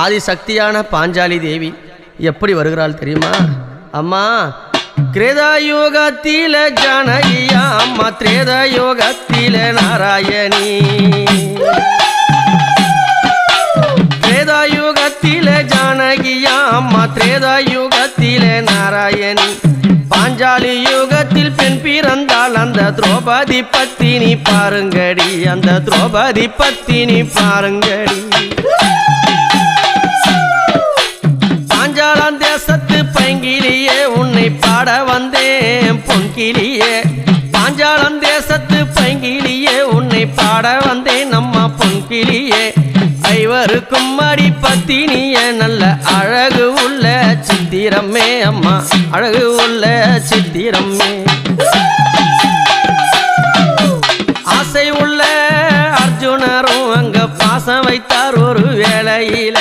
ஆதிசக்தியான பாஞ்சாலி தேவி எப்படி வருகிறாள் தெரியுமா? அம்மா கிரேதாயுகத்தில ஜானகியா, அம்மா திரேதாயுகத்தில நாராயணி. திரேதாயுகத்தில ஜானகியா, அம்மா திரேதாயுகத்தில நாராயணி. பாஞ்சாலி யுகத்தில் பெண் பிறந்தாள் அந்த திரௌபதி பத்தினி பாருங்கடி, அந்த திரௌபதி பத்தினி பாருங்கடி. பாஞ்சாலம் தேசத்து பைங்கிலியே உன்னை பாட வந்தேன் பொன்கிளியே. பாஞ்சாலம் தேசத்து பைங்கிலியே உன்னை பாட வந்தேன் நம்ம பொன்கிளியே. ஐவருக்கும் அடி பத்தினிய நல்ல அழகு உள்ள சித்திரமே அம்மா, அழகு உள்ள சித்திரமே. ஆசை உள்ள அர்ஜுனரும் அங்க பாசம் வைத்தார் ஒரு வேளையில.